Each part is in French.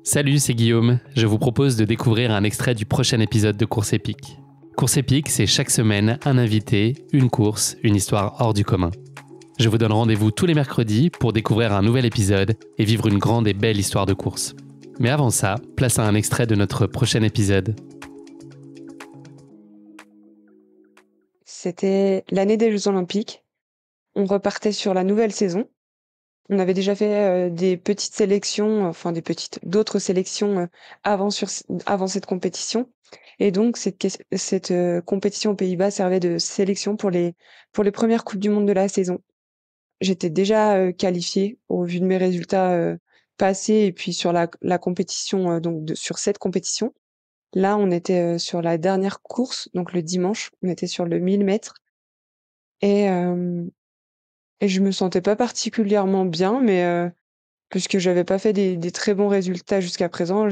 Salut, c'est Guillaume. Je vous propose de découvrir un extrait du prochain épisode de Course épique. Course épique, c'est chaque semaine un invité, une course, une histoire hors du commun. Je vous donne rendez-vous tous les mercredis pour découvrir un nouvel épisode et vivre une grande et belle histoire de course. Mais avant ça, place à un extrait de notre prochain épisode. C'était l'année des Jeux Olympiques. On repartait sur la nouvelle saison. On avait déjà fait des petites sélections, d'autres sélections avant cette compétition. Et donc, cette compétition aux Pays-Bas servait de sélection pour les premières Coupes du Monde de la saison. J'étais déjà qualifiée au vu de mes résultats passés et puis sur la compétition, sur cette compétition. Là, on était sur la dernière course, donc le dimanche, on était sur le 1000 mètres. Et, et je me sentais pas particulièrement bien, mais puisque j'avais pas fait des très bons résultats jusqu'à présent,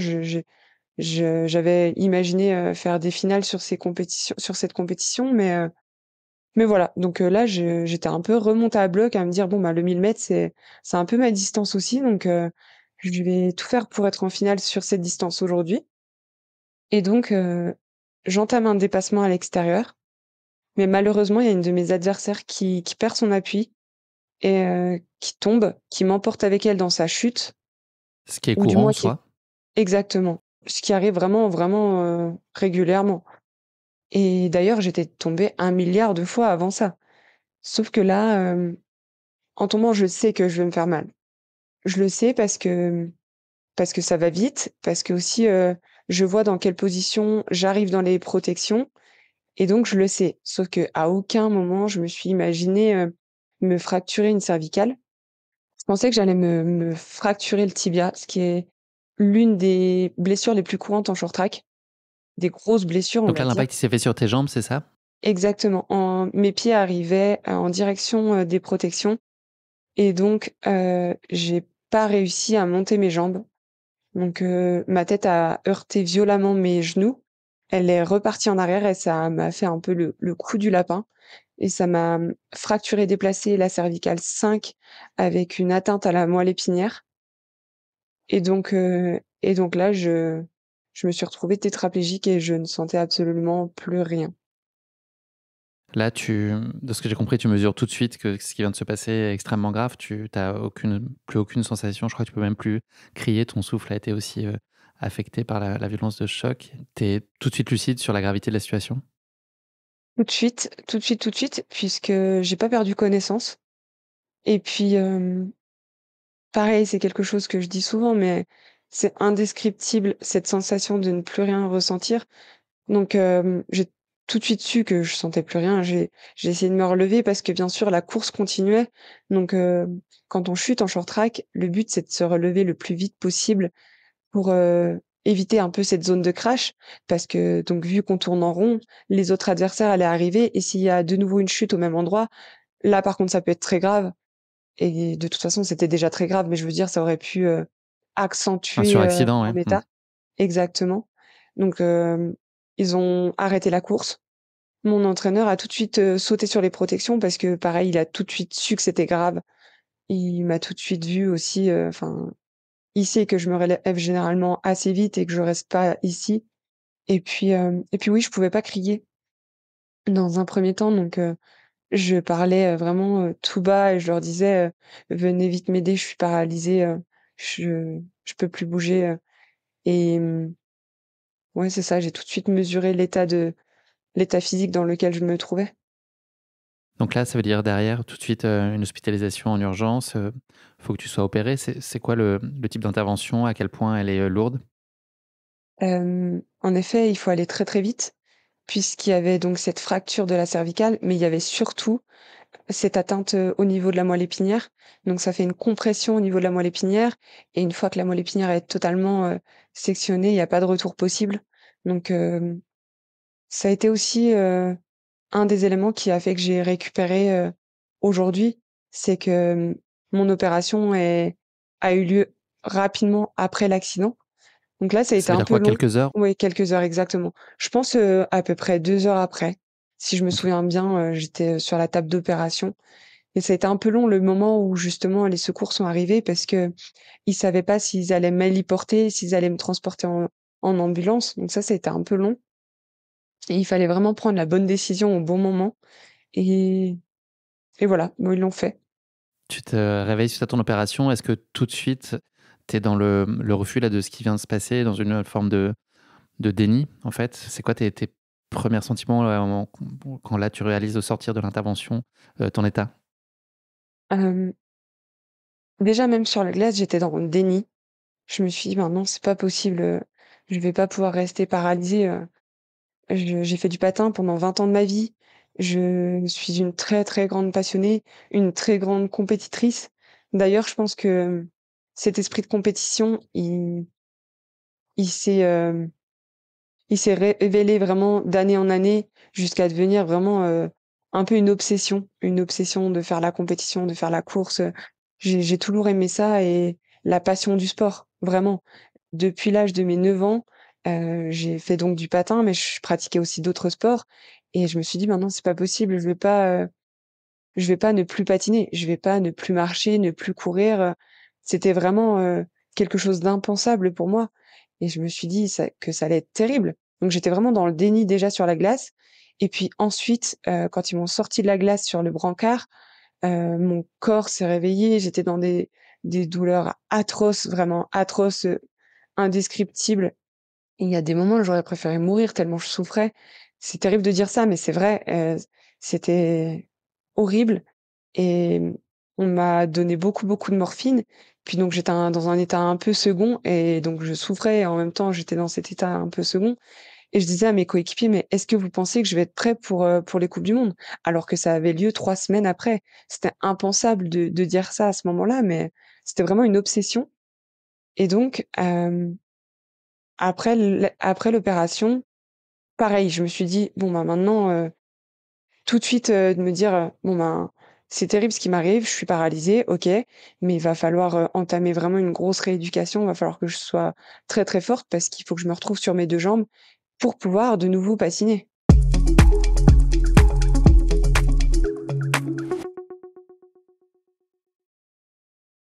j'avais imaginé faire des finales sur cette compétition, mais voilà. Donc là, j'étais un peu remontée à bloc à me dire bon bah le 1000 mètres c'est un peu ma distance aussi, donc je vais tout faire pour être en finale sur cette distance aujourd'hui. Et donc j'entame un dépassement à l'extérieur, mais malheureusement il y a une de mes adversaires qui perd son appui et qui tombe, qui m'emporte avec elle dans sa chute, Ce qui est ou du courant en moins qui soi. exactement. Ce qui arrive vraiment, vraiment, régulièrement. Et d'ailleurs, j'étais tombée 1 milliard de fois avant ça. Sauf que là, en tombant, je sais que je vais me faire mal. Je le sais parce que ça va vite, parce que aussi, je vois dans quelle position j'arrive dans les protections et donc je le sais. Sauf qu'à aucun moment je me suis imaginée, me fracturer une cervicale. Je pensais que j'allais me fracturer le tibia, ce qui est l'une des blessures les plus courantes en short track, des grosses blessures, on Donc va là, dire. l'impact il s'est fait sur tes jambes, c'est ça? Exactement, mes pieds arrivaient, en direction, des protections et donc j'ai pas réussi à monter mes jambes. Donc ma tête a heurté violemment mes genoux. Elle est repartie en arrière et ça m'a fait un peu le coup du lapin et ça m'a, fracturé, déplacé la cervicale 5 avec une atteinte à la moelle épinière. Et donc là, je me suis retrouvée tétraplégique et je ne sentais absolument plus rien. Là, de ce que j'ai compris, tu mesures tout de suite que ce qui vient de se passer est extrêmement grave. Tu n'as plus aucune sensation. Je crois que tu peux même plus crier. Ton souffle a été aussi affecté par la violence de choc. Tu es tout de suite lucide sur la gravité de la situation. Tout de suite, tout de suite, tout de suite, puisque j'ai pas perdu connaissance et puis, pareil, c'est quelque chose que je dis souvent, mais c'est indescriptible cette sensation de ne plus rien ressentir. Donc, j'ai tout de suite su que je sentais plus rien. J'ai essayé de me relever parce que bien sûr la course continuait. Donc, quand on chute en short track, le but c'est de se relever le plus vite possible pour, éviter un peu cette zone de crash. Parce que donc vu qu'on tourne en rond, les autres adversaires allaient arriver et s'il y a de nouveau une chute au même endroit, là par contre ça peut être très grave et de toute façon c'était déjà très grave, mais je veux dire ça aurait pu, Un accentuer, suraccident, ouais. mon état. Exactement. Donc, ils ont arrêté la course. Mon entraîneur a tout de suite, sauté sur les protections parce que pareil, il a tout de suite su que c'était grave. Il m'a tout de suite vu aussi, il sait que je me relève généralement assez vite et que je reste pas ici et puis oui, je pouvais pas crier dans un premier temps donc je parlais, vraiment, tout bas et je leur disais, «Venez vite m'aider, je suis paralysée, je peux plus bouger», et ouais, c'est ça, j'ai tout de suite mesuré l'état physique dans lequel je me trouvais. Donc là, ça veut dire derrière, tout de suite, une hospitalisation en urgence. Faut que tu sois opéré. C'est quoi le type d'intervention? À quel point elle est lourde? En effet, il faut aller très, très vite puisqu'il y avait donc cette fracture de la cervicale, mais il y avait surtout cette atteinte, au niveau de la moelle épinière. Donc ça fait une compression au niveau de la moelle épinière et une fois que la moelle épinière est totalement, sectionnée, il y a pas de retour possible. Donc ça a été aussi, un des éléments qui a fait que j'ai récupéré, aujourd'hui. C'est que, mon opération a eu lieu rapidement après l'accident. Donc là, ça a été Ça veut un dire peu quoi? long. Quelques heures? Oui, quelques heures exactement. Je pense, à peu près 2 heures après. Si je me OK. souviens bien, j'étais, sur la table d'opération et ça a été un peu long le moment où justement les secours sont arrivés parce qu'ils savaient pas s'ils allaient m'héliporter, s'ils allaient me transporter en ambulance, donc ça a été un peu long et il fallait vraiment prendre la bonne décision au bon moment et et voilà, bon, ils l'ont fait. Tu te réveilles suite à ton opération. Est-ce que tout de suite, tu es dans le refus là de ce qui vient de se passer, dans une forme de déni, en fait? C'est quoi tes premiers sentiments là, quand là, tu réalises au sortir de l'intervention, ton état? Hem, Déjà même sur la glace, j'étais dans le déni. Je me suis dit: «Ben non, c'est pas possible, je vais pas pouvoir rester paralysée, j'ai fait du patin pendant 20 ans de ma vie. Je suis une très, très grande passionnée, une très grande compétitrice. D'ailleurs, je pense que, cet esprit de compétition, il s'est, il s'est révélé vraiment d'année en année jusqu'à devenir vraiment, un peu une obsession de faire la compétition, de faire la course, j'ai toujours aimé ça et la passion du sport, vraiment. Depuis l'âge de mes 9 ans, j'ai fait donc du patin, mais je pratiquais aussi d'autres sports et je me suis dit: «Maintenant, c'est pas possible, je vais pas ne plus patiner, je vais pas ne plus marcher, ne plus courir», c'était vraiment, quelque chose d'impensable pour moi et je me suis dit que ça allait être terrible. Donc j'étais vraiment dans le déni déjà sur la glace et puis ensuite, quand ils m'ont sorti de la glace sur le brancard, mon corps s'est réveillé, j'étais dans des douleurs atroces, vraiment atroces, indescriptibles. Il y a des moments où j'aurais préféré mourir tellement je souffrais. C'est terrible de dire ça, mais c'est vrai, c'était horrible et on m'a donné beaucoup, beaucoup de morphine. Puis donc j'étais dans un état un peu second et donc je souffrais et en même temps j'étais dans cet état un peu second et je disais à mes coéquipiers: «Mais est-ce que vous pensez que je vais être prêt pour les coupes du monde?» alors que ça avait lieu 3 semaines après. C'était impensable de dire ça à ce moment-là, mais c'était vraiment une obsession et donc après l'opération, pareil, je me suis dit: «Bon, bah, maintenant, tout de suite, de me dire, bon, ben, c'est terrible ce qui m'arrive, je suis paralysée, OK, mais il va falloir, entamer vraiment une grosse rééducation. Il va falloir que je sois très, très forte parce qu'il faut que je me retrouve sur mes 2 jambes pour pouvoir de nouveau patiner».